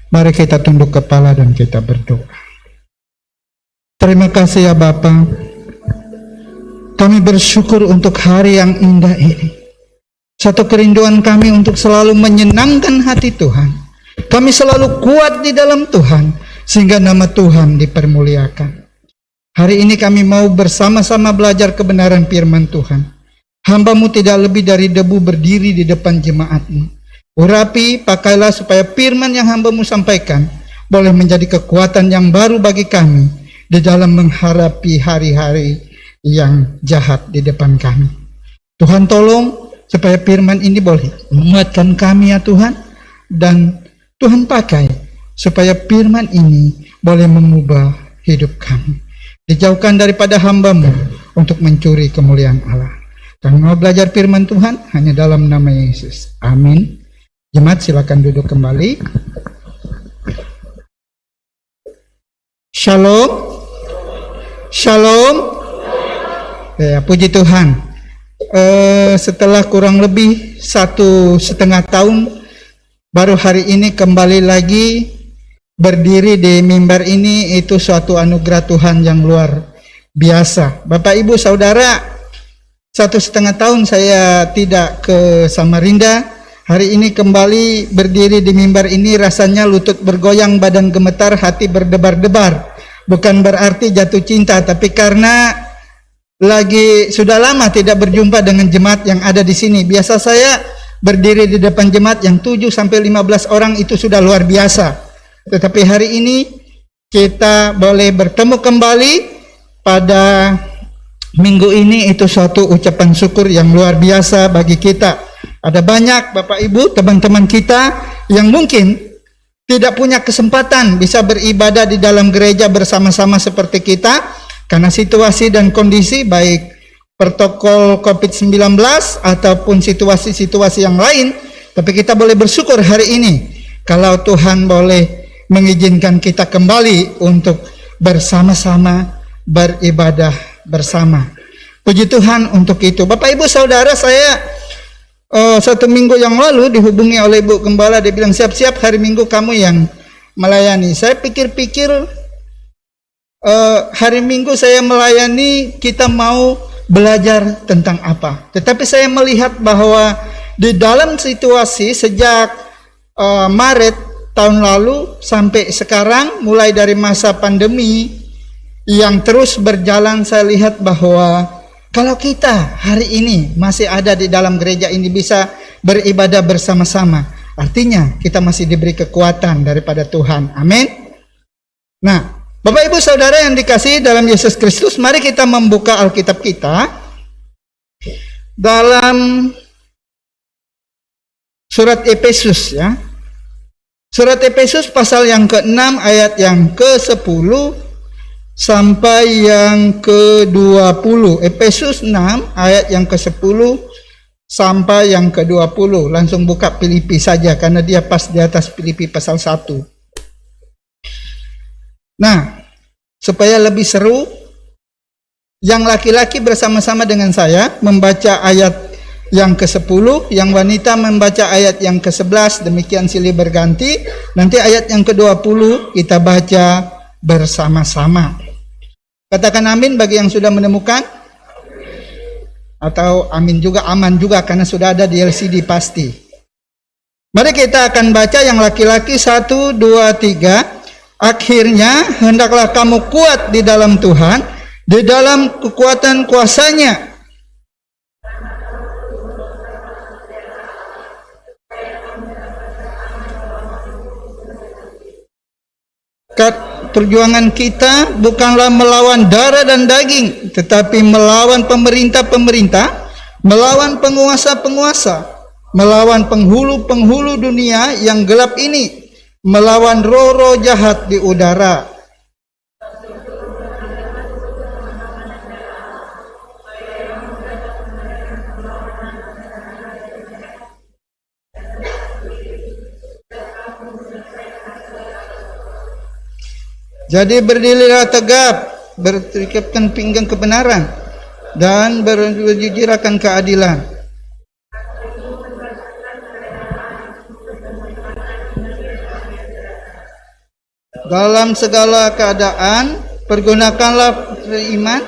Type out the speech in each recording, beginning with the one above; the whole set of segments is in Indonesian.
Mari kita tunduk kepala dan kita berdoa. Terima kasih ya Bapa. Kami bersyukur untuk hari yang indah ini. Satu kerinduan kami untuk selalu menyenangkan hati Tuhan. Kami selalu kuat di dalam Tuhan, sehingga nama Tuhan dipermuliakan. Hari ini kami mau bersama-sama belajar kebenaran firman Tuhan. Hamba-Mu tidak lebih dari debu berdiri di depan jemaat-Mu. Urapi, pakailah supaya firman yang hamba-Mu sampaikan boleh menjadi kekuatan yang baru bagi kami di dalam menghadapi hari-hari yang jahat di depan kami. Tuhan tolong supaya firman ini boleh menguatkan kami ya Tuhan, dan Tuhan pakai supaya firman ini boleh mengubah hidup kami. Dijauhkan daripada hamba-Mu untuk mencuri kemuliaan Allah. Kami mau belajar firman Tuhan hanya dalam nama Yesus. Amin. Jemaat silakan duduk kembali. Shalom. Shalom. Ya, puji Tuhan. Setelah kurang lebih 1,5 tahun, baru hari ini kembali lagi berdiri di mimbar ini. Itu suatu anugerah Tuhan yang luar biasa. Bapak Ibu Saudara, 1,5 tahun saya tidak ke Samarinda. Hari ini kembali berdiri di mimbar ini, rasanya lutut bergoyang, badan gemetar, hati berdebar-debar. Bukan berarti jatuh cinta, tapi karena sudah lama tidak berjumpa dengan jemaat yang ada di sini. Biasa saya berdiri di depan jemaat yang 7-15 orang, itu sudah luar biasa. Tetapi hari ini kita boleh bertemu kembali pada minggu ini, itu suatu ucapan syukur yang luar biasa bagi kita. Ada banyak Bapak Ibu, teman-teman kita yang mungkin tidak punya kesempatan bisa beribadah di dalam gereja bersama-sama seperti kita karena situasi dan kondisi, baik protokol COVID-19 ataupun situasi-situasi yang lain. Tapi kita boleh bersyukur hari ini kalau Tuhan boleh mengizinkan kita kembali untuk bersama-sama beribadah bersama. Puji Tuhan untuk itu. Bapak Ibu Saudara, saya 1 minggu yang lalu dihubungi oleh Ibu Gembala. Dia bilang, siap-siap hari Minggu kamu yang melayani. Saya pikir-pikir, hari Minggu saya melayani, kita mau belajar tentang apa. Tetapi saya melihat bahwa di dalam situasi sejak Maret tahun lalu sampai sekarang, mulai dari masa pandemi yang terus berjalan, saya lihat bahwa kalau kita hari ini masih ada di dalam gereja ini bisa beribadah bersama-sama, artinya kita masih diberi kekuatan daripada Tuhan. Amin. Nah, Bapak Ibu Saudara yang dikasihi dalam Yesus Kristus, mari kita membuka Alkitab kita dalam surat Efesus ya. Surat Efesus pasal yang ke-6 ayat yang ke-10 sampai yang ke-20. Efesus 6 ayat yang ke-10 sampai yang ke-20. Langsung buka Filipi saja karena dia pas di atas Filipi pasal 1. Nah, supaya lebih seru, yang laki-laki bersama-sama dengan saya membaca ayat yang ke-10, yang wanita membaca ayat yang ke-11, demikian silih berganti. Nanti ayat yang ke-20 kita baca bersama-sama. Katakan amin bagi yang sudah menemukan. Atau amin juga, aman juga karena sudah ada di LCD pasti. Mari kita akan baca yang laki-laki 1, 2, 3. Akhirnya hendaklah kamu kuat di dalam Tuhan, di dalam kekuatan kuasa-Nya. Perjuangan kita bukanlah melawan darah dan daging, tetapi melawan pemerintah-pemerintah, melawan penguasa-penguasa, melawan penghulu-penghulu dunia yang gelap ini, melawan roh-roh jahat di udara. Jadi berdirilah tegap, berikatkan pinggang kebenaran, dan berjujur akan keadilan. Dalam segala keadaan, pergunakanlah iman.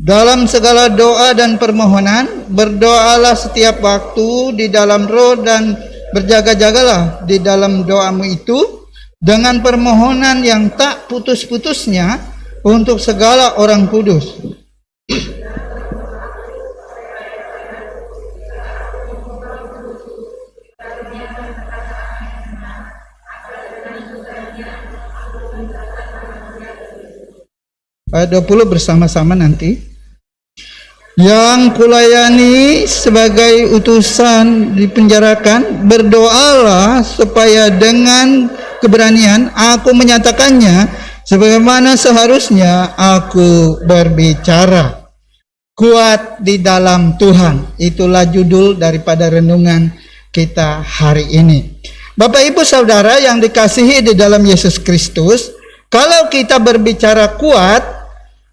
Dalam segala doa dan permohonan, berdoalah setiap waktu di dalam roh dan berjaga-jagalah di dalam doamu itu dengan permohonan yang tak putus-putusnya untuk segala orang kudus. Ayat 20 bersama-sama nanti. Yang kulayani sebagai utusan dipenjarakan, berdoalah supaya dengan keberanian aku menyatakannya sebagaimana seharusnya aku berbicara. Kuat di dalam Tuhan, itulah judul daripada renungan kita hari ini. Bapak Ibu Saudara yang dikasihi di dalam Yesus Kristus, kalau kita berbicara kuat,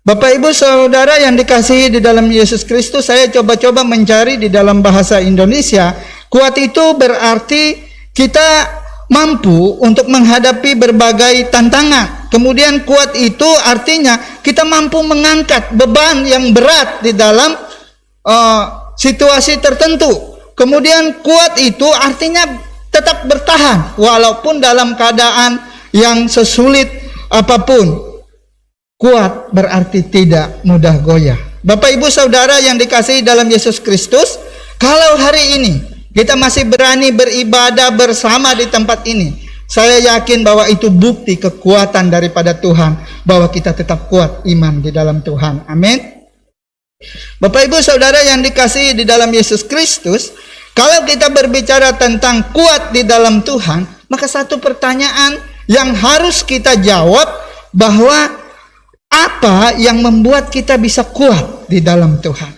Bapak Ibu Saudara yang dikasihi di dalam Yesus Kristus, saya coba-coba mencari di dalam bahasa Indonesia. Kuat itu berarti kita mampu untuk menghadapi berbagai tantangan. Kemudian kuat itu artinya kita mampu mengangkat beban yang berat di dalam situasi tertentu. Kemudian kuat itu artinya tetap bertahan walaupun dalam keadaan yang sesulit apapun. Kuat berarti tidak mudah goyah. Bapak Ibu Saudara yang dikasihi dalam Yesus Kristus, kalau hari ini kita masih berani beribadah bersama di tempat ini, saya yakin bahwa itu bukti kekuatan daripada Tuhan, bahwa kita tetap kuat iman di dalam Tuhan. Amin. Bapak Ibu Saudara yang dikasihi di dalam Yesus Kristus, kalau kita berbicara tentang kuat di dalam Tuhan, maka satu pertanyaan yang harus kita jawab, bahwa apa yang membuat kita bisa kuat di dalam Tuhan?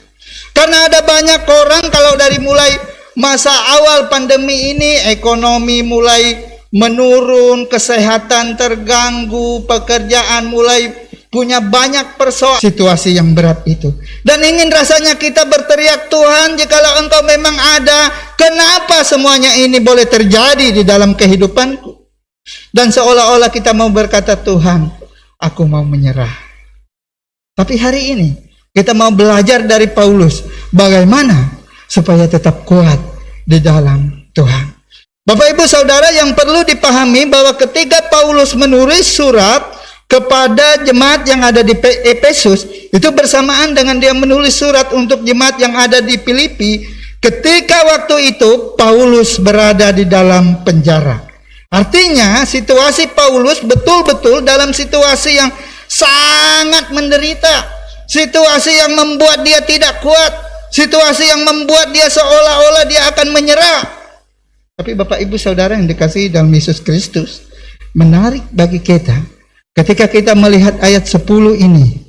Karena ada banyak orang, kalau dari mulai masa awal pandemi ini, ekonomi mulai menurun, kesehatan terganggu, pekerjaan mulai punya banyak persoalan, situasi yang berat itu. Dan ingin rasanya kita berteriak, Tuhan, jikalau Engkau memang ada, kenapa semuanya ini boleh terjadi di dalam kehidupanku? Dan seolah-olah kita mau berkata, Tuhan, aku mau menyerah. Tapi hari ini kita mau belajar dari Paulus bagaimana supaya tetap kuat di dalam Tuhan. Bapak Ibu Saudara yang perlu dipahami, bahwa ketika Paulus menulis surat kepada jemaat yang ada di Efesus, itu bersamaan dengan dia menulis surat untuk jemaat yang ada di Filipi. Ketika waktu itu Paulus berada di dalam penjara. Artinya situasi Paulus betul-betul dalam situasi yang sangat menderita, situasi yang membuat dia tidak kuat, situasi yang membuat dia seolah-olah dia akan menyerah. Tapi Bapak Ibu Saudara yang dikasihi dalam Yesus Kristus, menarik bagi kita ketika kita melihat ayat 10 ini.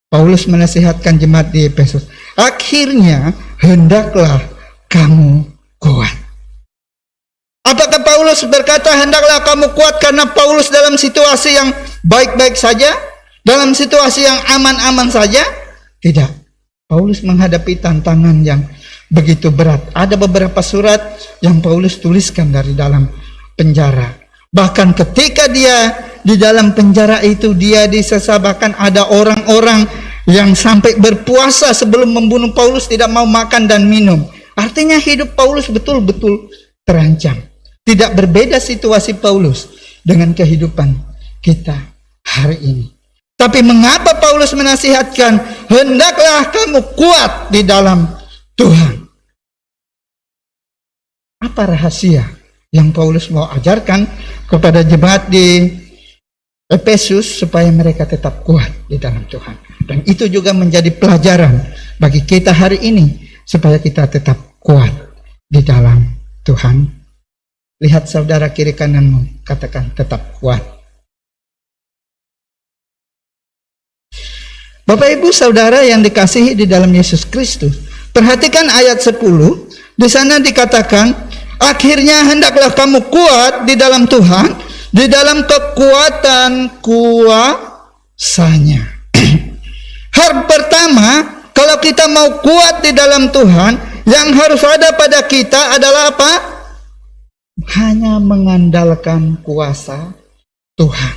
Paulus menasihatkan jemaat di Efesus, akhirnya hendaklah kamu kuat. Apakah Paulus berkata hendaklah kamu kuat karena Paulus dalam situasi yang baik-baik saja? Dalam situasi yang aman-aman saja? Tidak. Paulus menghadapi tantangan yang begitu berat. Ada beberapa surat yang Paulus tuliskan dari dalam penjara. Bahkan ketika dia di dalam penjara itu, dia disesabkan, ada orang-orang yang sampai berpuasa sebelum membunuh Paulus, tidak mau makan dan minum. Artinya hidup Paulus betul-betul terancam. Tidak berbeda situasi Paulus dengan kehidupan kita hari ini. Tapi mengapa Paulus menasihatkan hendaklah kamu kuat di dalam Tuhan? Apa rahasia yang Paulus mau ajarkan kepada jemaat di Efesus supaya mereka tetap kuat di dalam Tuhan? Dan itu juga menjadi pelajaran bagi kita hari ini supaya kita tetap kuat di dalam Tuhan. Lihat saudara kiri kananmu, katakan tetap kuat. Bapak Ibu Saudara yang dikasihi di dalam Yesus Kristus, perhatikan ayat 10. Di sana dikatakan, akhirnya hendaklah kamu kuat di dalam Tuhan, di dalam kekuatan Hal pertama, kalau kita mau kuat di dalam Tuhan, yang harus ada pada kita adalah apa? Hanya mengandalkan kuasa Tuhan.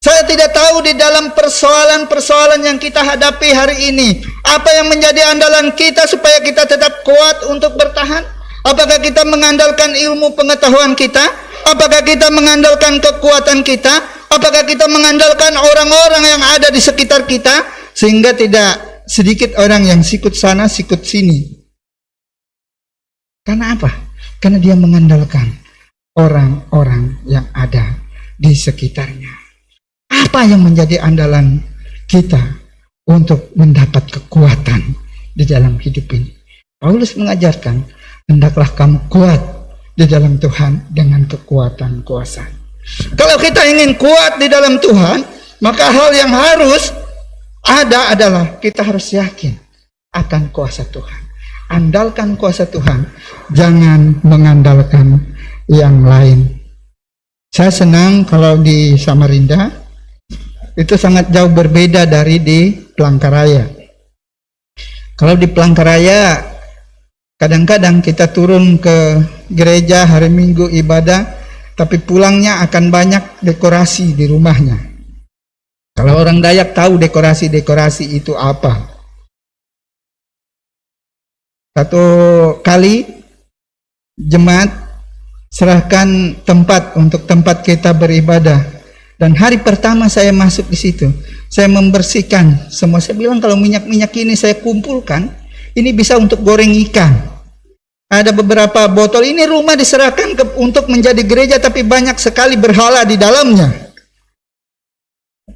Saya tidak tahu di dalam persoalan-persoalan yang kita hadapi hari ini, apa yang menjadi andalan kita supaya kita tetap kuat untuk bertahan? Apakah kita mengandalkan ilmu pengetahuan kita? Apakah kita mengandalkan kekuatan kita? Apakah kita mengandalkan orang-orang yang ada di sekitar kita? Sehingga tidak sedikit orang yang sikut sana, sikut sini. Karena apa? Karena dia mengandalkan orang-orang yang ada di sekitarnya. Apa yang menjadi andalan kita untuk mendapat kekuatan di dalam hidup ini? Paulus mengajarkan, hendaklah kamu kuat di dalam Tuhan dengan kekuatan kuasa. Kalau kita ingin kuat di dalam Tuhan, maka hal yang harus ada adalah kita harus yakin akan kuasa Tuhan. Andalkan kuasa Tuhan, jangan mengandalkan yang lain. Saya senang kalau di Samarinda itu sangat jauh berbeda dari di Palangkaraya. Kalau di Palangkaraya kadang-kadang kita turun ke gereja hari Minggu ibadah, tapi pulangnya akan banyak dekorasi di rumahnya. Kalau orang Dayak tahu dekorasi-dekorasi itu apa. Satu kali jemaat serahkan tempat untuk tempat kita beribadah, dan hari pertama saya masuk di situ, saya membersihkan semua. Saya bilang kalau minyak-minyak ini saya kumpulkan, ini bisa untuk goreng ikan. Ada beberapa botol, ini rumah diserahkan untuk menjadi gereja, tapi banyak sekali berhala di dalamnya.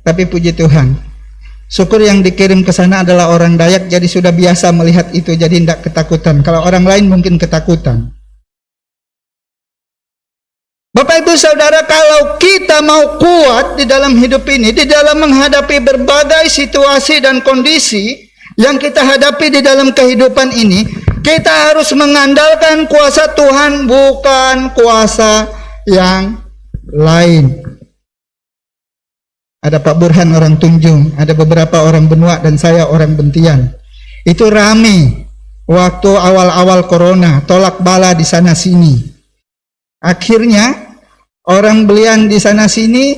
Tapi puji Tuhan, syukur yang dikirim ke sana adalah orang Dayak, jadi sudah biasa melihat itu, jadi tidak ketakutan. Kalau orang lain mungkin ketakutan. Bapak Ibu Saudara, kalau kita mau kuat di dalam hidup ini, di dalam menghadapi berbagai situasi dan kondisi yang kita hadapi di dalam kehidupan ini, kita harus mengandalkan kuasa Tuhan, bukan kuasa yang lain. Ada Pak Burhan orang Tunjung, ada beberapa orang Benua, dan saya orang Bentian. Itu rame waktu awal-awal corona, tolak bala di sana sini. Akhirnya orang belian di sana sini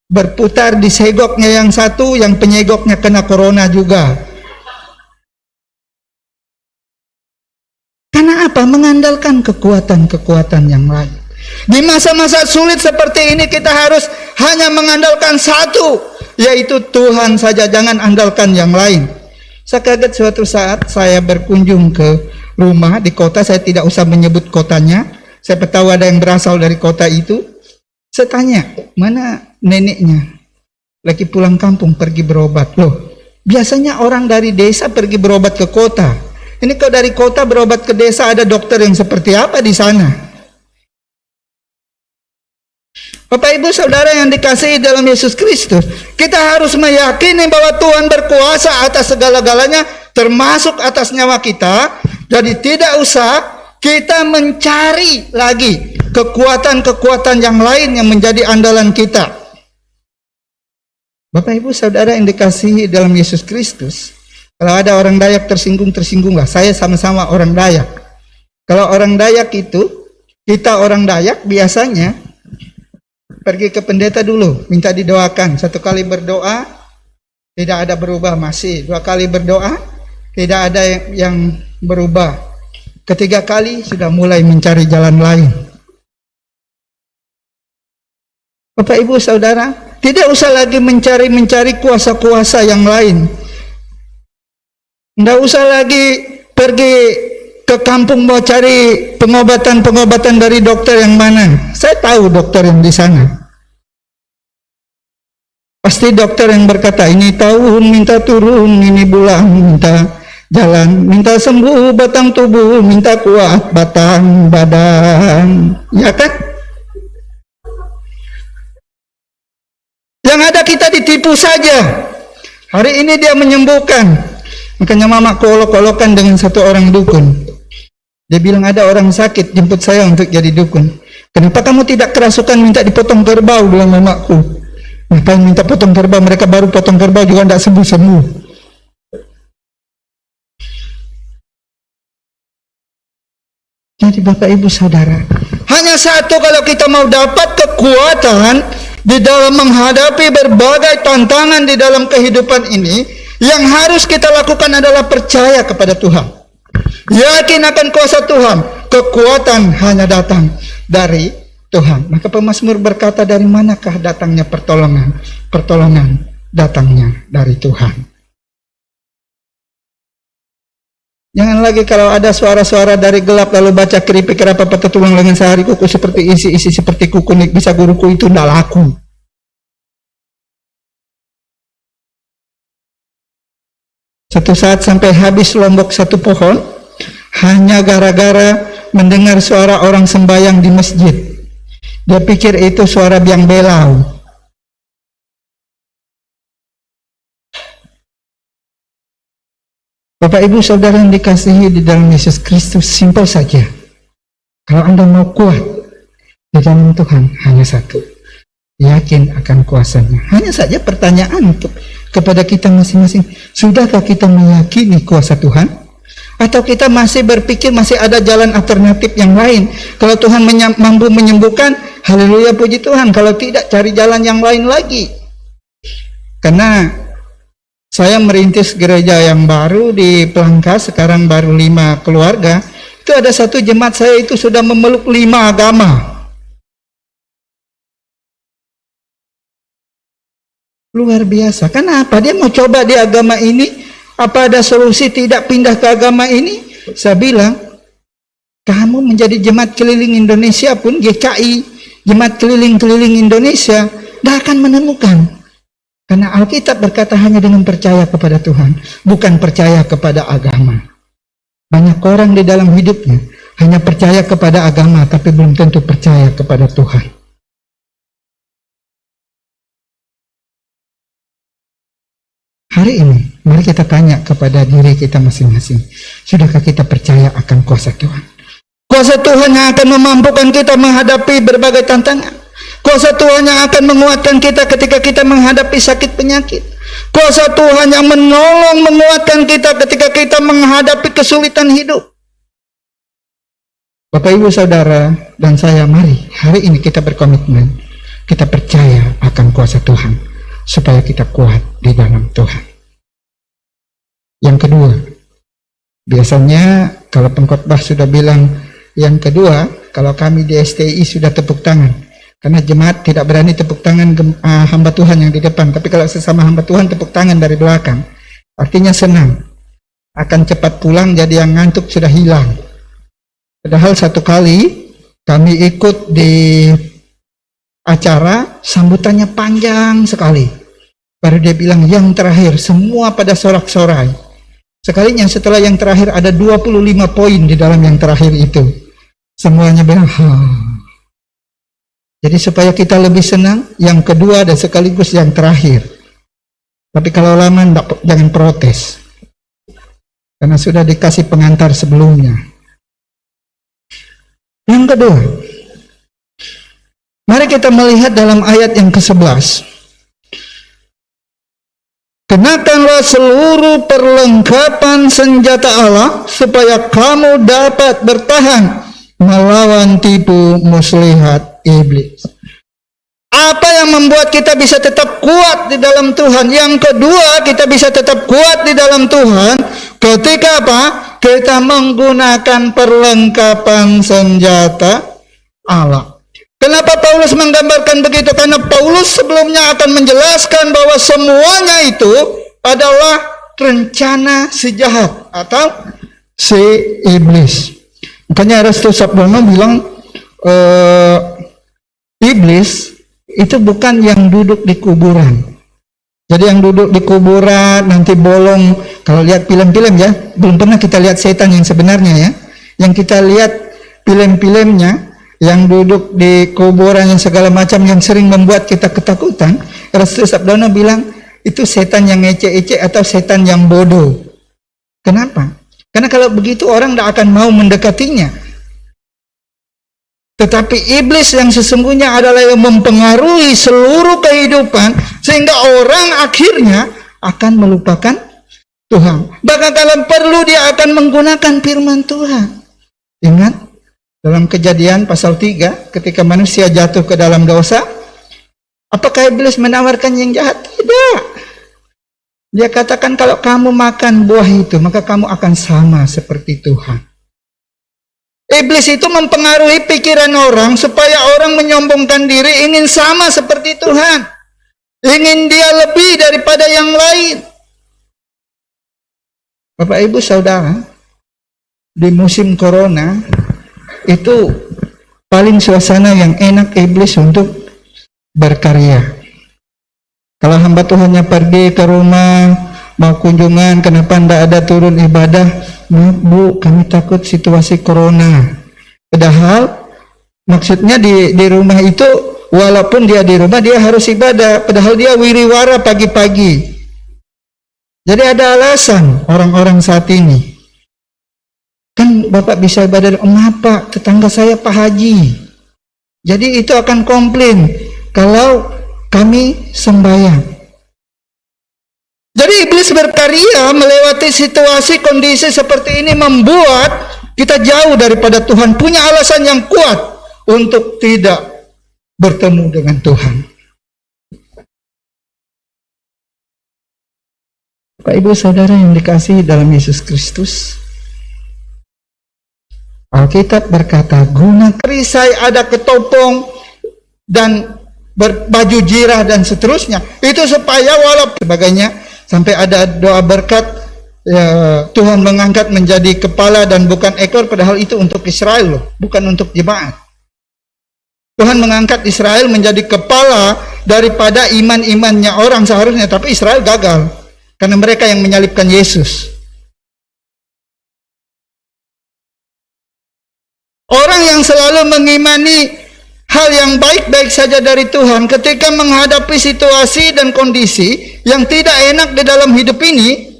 berputar di segoknya yang satu, yang penyegoknya kena corona juga. Karena apa? Mengandalkan kekuatan-kekuatan yang lain. Di masa-masa sulit seperti ini kita harus hanya mengandalkan satu, yaitu Tuhan saja, jangan andalkan yang lain. Saya kaget suatu saat saya berkunjung ke rumah di kota, saya tidak usah menyebut kotanya, saya tahu ada yang berasal dari kota itu. Saya tanya, mana neneknya? Lagi pulang kampung pergi berobat. Loh, biasanya orang dari desa pergi berobat ke kota. Ini kalau dari kota berobat ke desa, ada dokter yang seperti apa di sana? Bapak Ibu Saudara yang dikasihi dalam Yesus Kristus, kita harus meyakini bahwa Tuhan berkuasa atas segala-galanya, termasuk atas nyawa kita. Jadi tidak usah kita mencari lagi kekuatan-kekuatan yang lain yang menjadi andalan kita. Bapak Ibu Saudara yang dikasihi dalam Yesus Kristus, kalau ada orang Dayak tersinggunglah. Saya sama-sama orang Dayak. Kalau orang Dayak itu, kita orang Dayak biasanya pergi ke pendeta dulu, minta didoakan. Satu kali berdoa, tidak ada berubah, masih. Dua kali berdoa, tidak ada yang berubah. Ketiga kali sudah mulai mencari jalan lain. Bapak Ibu Saudara, tidak usah lagi mencari kuasa-kuasa yang lain. Tidak usah lagi pergi ke kampung mau cari pengobatan dari dokter yang mana. Saya tahu dokter yang di sana. Pasti dokter yang berkata, ini tahun minta turun, ini bulan minta jalan, minta sembuh batang tubuh, minta kuat batang badan. Ya kan? Yang ada kita ditipu saja. Hari ini dia menyembuhkan. Makanya mama kolok-kolokan dengan satu orang dukun. Dia bilang ada orang sakit, jemput saya untuk jadi dukun. Kenapa kamu tidak kerasukan minta dipotong kerbau, bilang mamaku. Ngapain minta potong kerbau? Mereka baru potong kerbau juga tidak sembuh-sembuh. Jadi Bapak Ibu Saudara, hanya satu kalau kita mau dapat kekuatan di dalam menghadapi berbagai tantangan di dalam kehidupan ini, yang harus kita lakukan adalah percaya kepada Tuhan. Yakin akan kuasa Tuhan. Kekuatan hanya datang dari Tuhan. Maka pemazmur berkata, dari manakah datangnya pertolongan? Pertolongan datangnya dari Tuhan. Jangan lagi kalau ada suara-suara dari gelap lalu baca keripik kenapa patah tulang lengan sehari kuku seperti isi seperti kuku nik bisa guruku, itu tidak laku. Satu saat sampai habis lombok satu pohon hanya gara-gara mendengar suara orang sembahyang di masjid. Dia pikir itu suara biang belau. Bapak Ibu Saudara yang dikasihi di dalam Yesus Kristus, simpel saja. Kalau Anda mau kuat di dalam Tuhan, hanya satu, yakin akan kuasanya. Hanya saja pertanyaan untuk kepada kita masing-masing, sudahkah kita meyakini kuasa Tuhan? Atau kita masih berpikir masih ada jalan alternatif yang lain? Kalau Tuhan mampu menyembuhkan, haleluya puji Tuhan. Kalau tidak, cari jalan yang lain lagi. Karena saya merintis gereja yang baru di Pelangka, sekarang baru 5 keluarga. Itu ada satu jemaat saya itu sudah memeluk 5 agama. Luar biasa. Kenapa? Dia mau coba di agama ini. Apa ada solusi tidak pindah ke agama ini? Saya bilang, kamu menjadi jemaat keliling Indonesia pun, GKI, jemaat keliling-keliling Indonesia, tidak akan menemukan. Karena Alkitab berkata hanya dengan percaya kepada Tuhan, bukan percaya kepada agama. Banyak orang di dalam hidupnya hanya percaya kepada agama, tapi belum tentu percaya kepada Tuhan. Hari ini, mari kita tanya kepada diri kita masing-masing. Sudahkah kita percaya akan kuasa Tuhan? Kuasa Tuhan yang akan memampukan kita menghadapi berbagai tantangan. Kuasa Tuhan yang akan menguatkan kita ketika kita menghadapi sakit penyakit. Kuasa Tuhan yang menolong menguatkan kita ketika kita menghadapi kesulitan hidup. Bapak Ibu Saudara dan saya, mari hari ini kita berkomitmen. Kita percaya akan kuasa Tuhan supaya kita kuat di dalam Tuhan. Yang kedua, biasanya kalau pengkhotbah sudah bilang yang kedua, kalau kami di STI sudah tepuk tangan. Karena jemaat tidak berani tepuk tangan hamba Tuhan yang di depan. Tapi kalau sesama hamba Tuhan tepuk tangan dari belakang. Artinya senang. Akan cepat pulang, jadi yang ngantuk sudah hilang. Padahal satu kali kami ikut di acara, sambutannya panjang sekali. Baru dia bilang yang terakhir, semua pada sorak-sorai. Sekalinya setelah yang terakhir ada 25 poin di dalam yang terakhir itu. Semuanya bilang, Jadi supaya kita lebih senang, yang kedua dan sekaligus yang terakhir. Tapi kalau lama jangan protes. Karena sudah dikasih pengantar sebelumnya. Yang kedua, mari kita melihat dalam ayat yang ke-11. Kenakanlah seluruh perlengkapan senjata Allah supaya kamu dapat bertahan melawan tipu muslihat iblis. Apa yang membuat kita bisa tetap kuat di dalam Tuhan? Yang kedua, kita bisa tetap kuat di dalam Tuhan ketika apa? Kita menggunakan perlengkapan senjata Allah. Kenapa Paulus menggambarkan begitu? Karena Paulus sebelumnya akan menjelaskan bahwa semuanya itu adalah rencana si jahat atau si iblis. Makanya Erastus Sabdono bilang iblis itu bukan yang duduk di kuburan. Jadi yang duduk di kuburan nanti bolong. Kalau lihat film-film ya, belum pernah kita lihat setan yang sebenarnya ya. Yang kita lihat film-filmnya yang duduk di kuburan yang segala macam yang sering membuat kita ketakutan. Erastus Sabdono bilang itu setan yang ece-ece atau setan yang bodoh. Kenapa? Karena kalau begitu orang tidak akan mau mendekatinya. Tetapi iblis yang sesungguhnya adalah yang mempengaruhi seluruh kehidupan, sehingga orang akhirnya akan melupakan Tuhan. Bahkan kalau perlu dia akan menggunakan firman Tuhan. Ingat dalam Kejadian pasal 3, ketika manusia jatuh ke dalam dosa, apakah iblis menawarkan yang jahat? Tidak. Dia katakan kalau kamu makan buah itu, maka kamu akan sama seperti Tuhan. Iblis itu mempengaruhi pikiran orang supaya orang menyombongkan diri, ingin sama seperti Tuhan. Ingin dia lebih daripada yang lain. Bapak Ibu Saudara, di musim corona itu paling suasana yang enak iblis untuk berkarya. Kalau hamba Tuhannya pergi ke rumah, mau kunjungan, kenapa tidak ada turun ibadah? Maaf Bu, kami takut situasi corona. Padahal maksudnya di rumah itu, walaupun dia di rumah, dia harus ibadah. Padahal dia wiriwara pagi-pagi. Jadi ada alasan orang-orang saat ini. Kan Bapak bisa ibadah, Pak, tetangga saya Pak Haji. Jadi itu akan komplain kalau kami sembahyang. Jadi iblis berkarya melewati situasi kondisi seperti ini, membuat kita jauh daripada Tuhan, punya alasan yang kuat untuk tidak bertemu dengan Tuhan. Bapak Ibu Saudara yang dikasihi dalam Yesus Kristus, Alkitab berkata, guna perisai ada ketopong dan baju jirah dan seterusnya. Itu supaya walaupun sebagainya, sampai ada doa berkat, ya, Tuhan mengangkat menjadi kepala dan bukan ekor, padahal itu untuk Israel loh, bukan untuk jemaat. Tuhan mengangkat Israel menjadi kepala daripada iman-imannya orang seharusnya, tapi Israel gagal karena mereka yang menyalibkan Yesus. Orang yang selalu mengimani hal yang baik-baik saja dari Tuhan, ketika menghadapi situasi dan kondisi yang tidak enak di dalam hidup ini,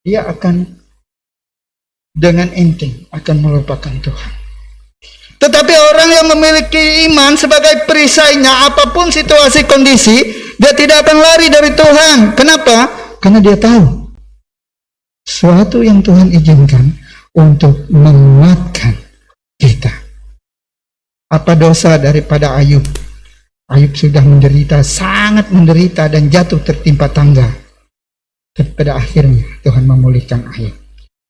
dia akan dengan enteng akan melupakan Tuhan. Tetapi orang yang memiliki iman sebagai perisainya, apapun situasi kondisi, dia tidak akan lari dari Tuhan. Kenapa? Karena dia tahu suatu yang Tuhan izinkan untuk menguatkan kita. Apa dosa daripada Ayub? Ayub sudah menderita, sangat menderita dan jatuh tertimpa tangga. Tapi pada akhirnya Tuhan memulihkan Ayub.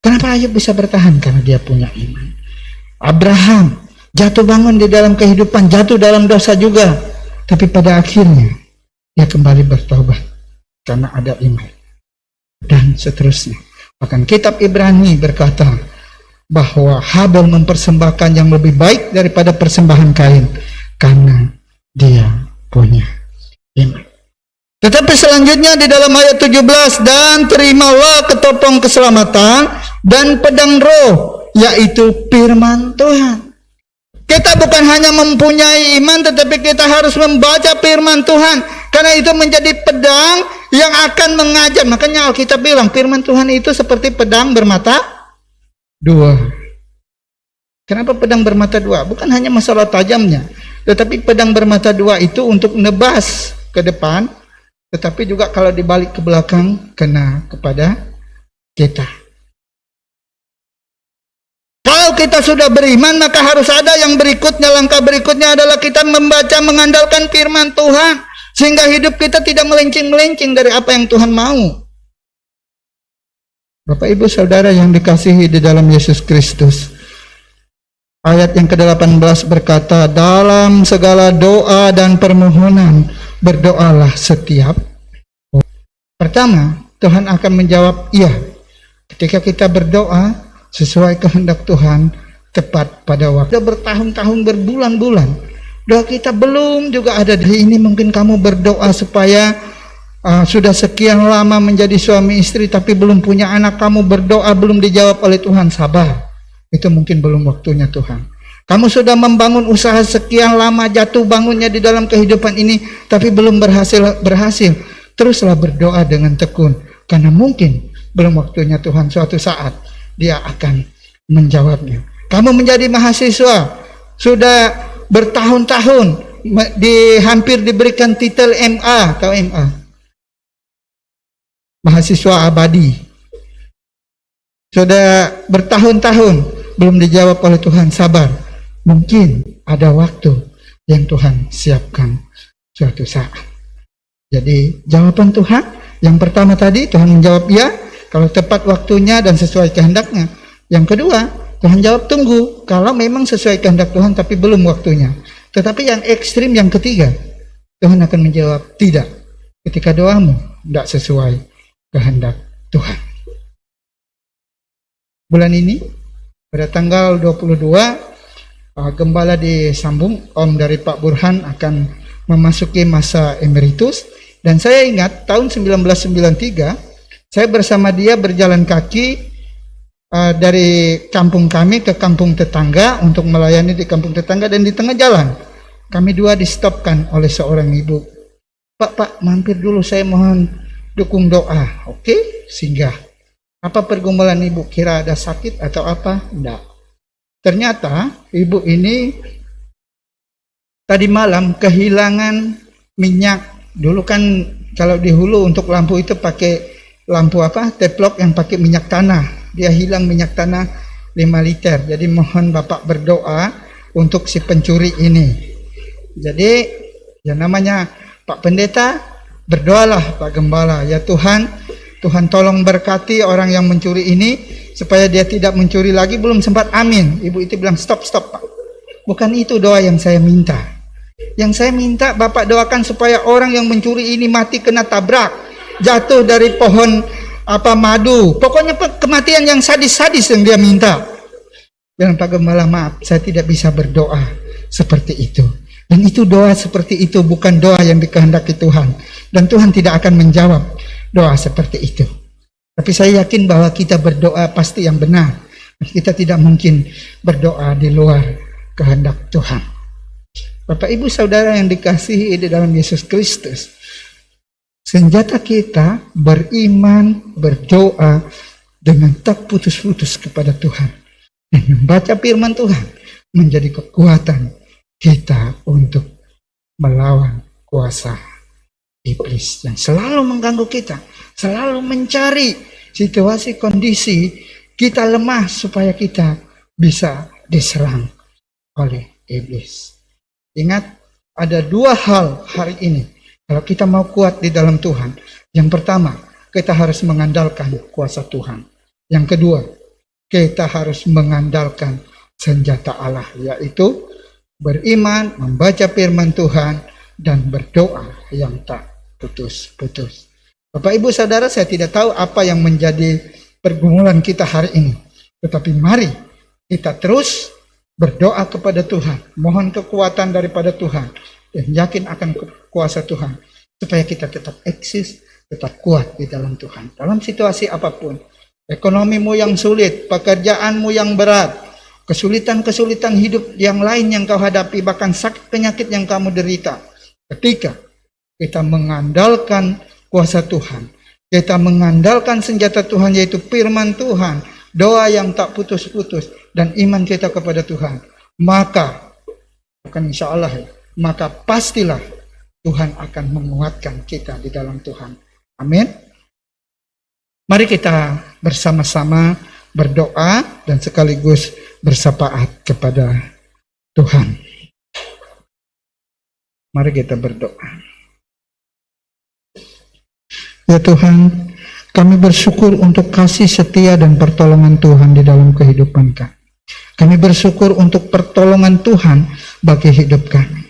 Kenapa Ayub bisa bertahan? Karena dia punya iman. Abraham jatuh bangun di dalam kehidupan, jatuh dalam dosa juga. Tapi pada akhirnya dia kembali bertobat karena ada iman. Dan seterusnya. Bahkan kitab Ibrani berkata bahwa Habel mempersembahkan yang lebih baik daripada persembahan Kain karena dia punya iman. Tetapi selanjutnya di dalam ayat 17, dan terimalah ketopong keselamatan dan pedang roh, yaitu firman Tuhan. Kita bukan hanya mempunyai iman, tetapi kita harus membaca firman Tuhan, karena itu menjadi pedang yang akan mengajar. Makanya Alkitab bilang firman Tuhan itu seperti pedang bermata dua. Kenapa pedang bermata dua? Bukan hanya masalah tajamnya, tetapi pedang bermata dua itu untuk nebas ke depan, tetapi juga kalau dibalik ke belakang kena kepada kita. Kalau kita sudah beriman, maka harus ada yang berikutnya. Langkah berikutnya adalah kita membaca, mengandalkan firman Tuhan, sehingga hidup kita tidak melenceng-melenceng dari apa yang Tuhan mau. Bapak Ibu Saudara yang dikasihi di dalam Yesus Kristus, ayat yang ke-18 berkata, dalam segala doa dan permohonan berdoalah setiap. Pertama, Tuhan akan menjawab iya ketika kita berdoa sesuai kehendak Tuhan, tepat pada waktu. Sudah bertahun-tahun, berbulan-bulan, doa kita belum juga ada. Hari ini mungkin kamu berdoa supaya sudah sekian lama menjadi suami istri tapi belum punya anak, kamu berdoa belum dijawab oleh Tuhan. Sabar, itu mungkin belum waktunya Tuhan. Kamu sudah membangun usaha sekian lama, jatuh bangunnya di dalam kehidupan ini tapi belum berhasil. Teruslah berdoa dengan tekun, karena mungkin belum waktunya Tuhan. Suatu saat Dia akan menjawabnya. Kamu menjadi mahasiswa, sudah bertahun-tahun hampir diberikan titel MA atau MA, mahasiswa abadi. Sudah bertahun-tahun belum dijawab oleh Tuhan. Sabar, mungkin ada waktu yang Tuhan siapkan suatu saat. Jadi jawaban Tuhan yang pertama tadi, Tuhan menjawab ya kalau tepat waktunya dan sesuai kehendaknya. Yang kedua, Tuhan jawab tunggu kalau memang sesuai kehendak Tuhan tapi belum waktunya. Tetapi yang ekstrim yang ketiga, Tuhan akan menjawab tidak ketika doamu tidak sesuai kehendak Tuhan. Bulan ini pada tanggal 22 gembala disambung, Om dari Pak Burhan akan memasuki masa emeritus. Dan saya ingat tahun 1993 saya bersama dia berjalan kaki dari kampung kami ke kampung tetangga untuk melayani di kampung tetangga, dan di tengah jalan kami dua di-stopkan oleh seorang ibu. Pak, mampir dulu, saya mohon dukung doa. Oke, singgah. Apa pergumulan ibu? Kira ada sakit atau apa? Enggak. Ternyata ibu ini tadi malam kehilangan minyak. Dulu kan kalau di hulu untuk lampu itu pakai lampu teplok yang pakai minyak tanah. Dia hilang minyak tanah 5 liter. Jadi mohon Bapak berdoa untuk si pencuri ini. Jadi ya namanya Pak Pendeta, berdoalah Pak Gembala. Ya Tuhan tolong berkati orang yang mencuri ini supaya dia tidak mencuri lagi. Belum sempat amin, ibu itu bilang stop Pak. Bukan itu doa yang saya minta. Yang saya minta Bapak doakan supaya orang yang mencuri ini mati kena tabrak, jatuh dari pohon madu. Pokoknya kematian yang sadis-sadis yang dia minta. Dan Pak Gembala, maaf, saya tidak bisa berdoa seperti itu. Dan itu doa seperti itu bukan doa yang dikehendaki Tuhan. Dan Tuhan tidak akan menjawab doa seperti itu. Tapi saya yakin bahwa kita berdoa pasti yang benar. Kita tidak mungkin berdoa di luar kehendak Tuhan. Bapak Ibu Saudara yang dikasihi di dalam Yesus Kristus, senjata kita beriman, berdoa dengan tak putus-putus kepada Tuhan, dan membaca firman Tuhan menjadi kekuatan kita untuk melawan kuasa iblis yang selalu mengganggu kita, selalu mencari situasi kondisi kita lemah supaya kita bisa diserang oleh iblis. Ingat, ada 2 hal hari ini kalau kita mau kuat di dalam Tuhan. Yang pertama, kita harus mengandalkan kuasa Tuhan. Yang kedua, kita harus mengandalkan senjata Allah, yaitu beriman, membaca firman Tuhan, dan berdoa yang tak putus-putus. Bapak Ibu Saudara, saya tidak tahu apa yang menjadi pergumulan kita hari ini. Tetapi mari kita terus berdoa kepada Tuhan, mohon kekuatan daripada Tuhan, dan yakin akan kuasa Tuhan, supaya kita tetap eksis, tetap kuat di dalam Tuhan. Dalam situasi apapun, ekonomimu yang sulit, pekerjaanmu yang berat, kesulitan-kesulitan hidup yang lain yang kau hadapi, bahkan sakit penyakit yang kamu derita, ketika kita mengandalkan kuasa Tuhan, kita mengandalkan senjata Tuhan, yaitu firman Tuhan, doa yang tak putus-putus, dan iman kita kepada Tuhan, maka bukan insya Allah, maka pastilah Tuhan akan menguatkan kita di dalam Tuhan. Amin. Mari kita bersama-sama berdoa dan sekaligus bersafaat kepada Tuhan. Mari kita berdoa. Ya Tuhan, kami bersyukur untuk kasih setia dan pertolongan Tuhan di dalam kehidupan kami. Kami bersyukur untuk pertolongan Tuhan bagi hidup kami.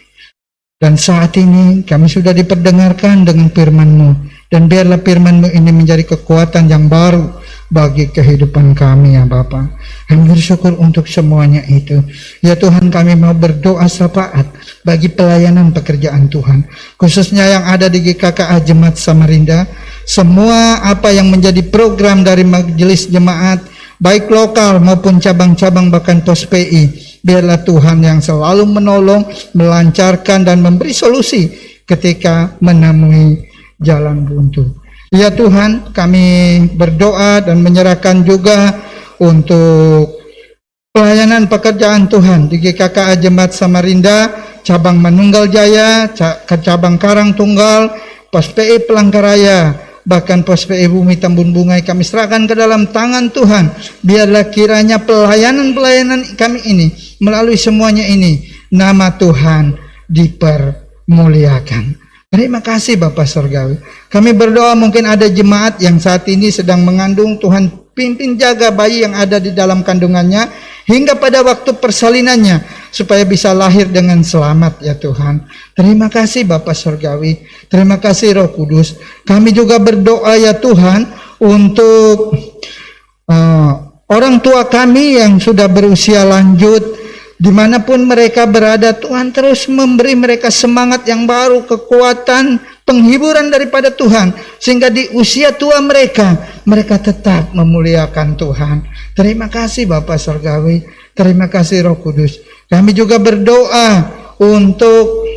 Dan saat ini kami sudah diperdengarkan dengan firman-Mu. Dan biarlah firman-Mu ini menjadi kekuatan yang baru bagi kehidupan kami ya Bapa. Kami bersyukur untuk semuanya itu. Ya Tuhan, kami mau berdoa syafaat bagi pelayanan pekerjaan Tuhan. Khususnya yang ada di GKKA Jemaat Samarinda. Semua apa yang menjadi program dari majelis jemaat, baik lokal maupun cabang-cabang bahkan pos PI, biarlah Tuhan yang selalu menolong, melancarkan dan memberi solusi ketika menemui jalan buntu. Ya Tuhan, kami berdoa dan menyerahkan juga untuk pelayanan pekerjaan Tuhan di GKKA Jemaat Samarinda, cabang Manunggal Jaya, cabang Karang Tunggal, Pos PI Pelangkaraya, bahkan Pos PI Bumi Tambun Bungai kami serahkan ke dalam tangan Tuhan. Biarlah kiranya pelayanan-pelayanan kami ini, melalui semuanya ini, nama Tuhan dipermuliakan. Terima kasih Bapak Surgawi. Kami berdoa mungkin ada jemaat yang saat ini sedang mengandung, Tuhan pimpin jaga bayi yang ada di dalam kandungannya hingga pada waktu persalinannya supaya bisa lahir dengan selamat ya Tuhan. Terima kasih Bapak Surgawi. Terima kasih Roh Kudus. Kami juga berdoa ya Tuhan untuk orang tua kami yang sudah berusia lanjut, dimanapun mereka berada, Tuhan terus memberi mereka semangat yang baru, kekuatan, penghiburan daripada Tuhan, sehingga di usia tua mereka tetap memuliakan Tuhan. Terima kasih Bapak Surgawi. Terima kasih Roh Kudus. Kami juga berdoa untuk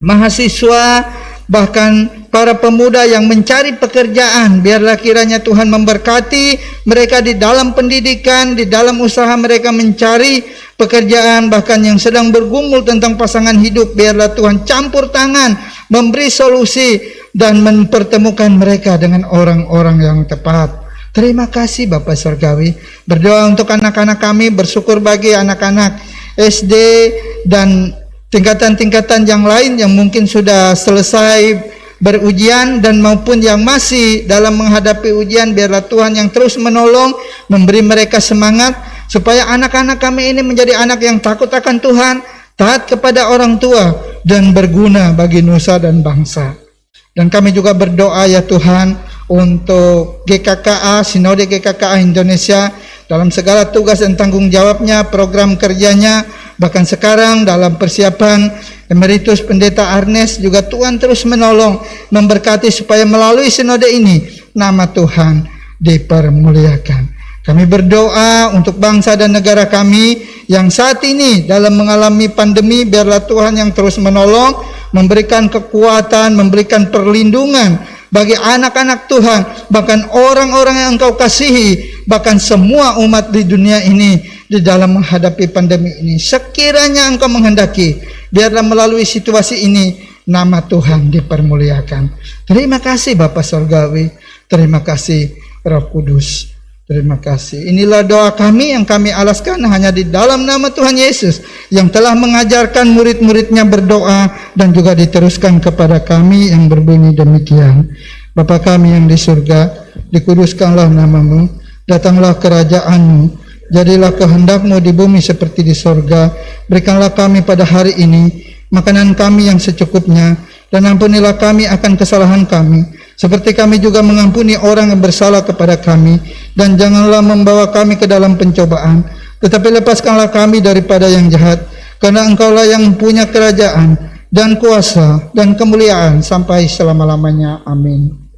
mahasiswa, bahkan para pemuda yang mencari pekerjaan. Biarlah kiranya Tuhan memberkati mereka di dalam pendidikan, di dalam usaha mereka mencari pekerjaan, bahkan yang sedang bergumul tentang pasangan hidup. Biarlah Tuhan campur tangan, memberi solusi, dan mempertemukan mereka dengan orang-orang yang tepat. Terima kasih Bapak Surgawi. Berdoa untuk anak-anak kami, bersyukur bagi anak-anak SD dan tingkatan-tingkatan yang lain yang mungkin sudah selesai berujian dan maupun yang masih dalam menghadapi ujian. Biarlah Tuhan yang terus menolong, memberi mereka semangat supaya anak-anak kami ini menjadi anak yang takut akan Tuhan, taat kepada orang tua, dan berguna bagi nusa dan bangsa. Dan kami juga berdoa ya Tuhan untuk GKKA, Sinode GKKA Indonesia dalam segala tugas dan tanggung jawabnya, program kerjanya, bahkan sekarang dalam persiapan Emeritus Pendeta Arnes juga Tuhan terus menolong, memberkati supaya melalui sinode ini nama Tuhan dipermuliakan. Kami berdoa untuk bangsa dan negara kami yang saat ini dalam mengalami pandemi. Biarlah Tuhan yang terus menolong, memberikan kekuatan, memberikan perlindungan bagi anak-anak Tuhan, bahkan orang-orang yang Engkau kasihi, bahkan semua umat di dunia ini di dalam menghadapi pandemi ini. Sekiranya Engkau menghendaki, biarlah melalui situasi ini nama Tuhan dipermuliakan. Terima kasih Bapa Surgawi. Terima kasih Roh Kudus. Terima kasih. Inilah doa kami yang kami alaskan hanya di dalam nama Tuhan Yesus yang telah mengajarkan murid-muridnya berdoa dan juga diteruskan kepada kami yang berbunyi demikian. Bapa kami yang di surga, dikuduskanlah namamu, datanglah kerajaanmu, jadilah kehendak-Mu di bumi seperti di surga. Berikanlah kami pada hari ini makanan kami yang secukupnya, dan ampunilah kami akan kesalahan kami, seperti kami juga mengampuni orang yang bersalah kepada kami. Dan janganlah membawa kami ke dalam pencobaan, tetapi lepaskanlah kami daripada yang jahat, karena Engkaulah yang punya kerajaan dan kuasa dan kemuliaan sampai selama-lamanya. Amin.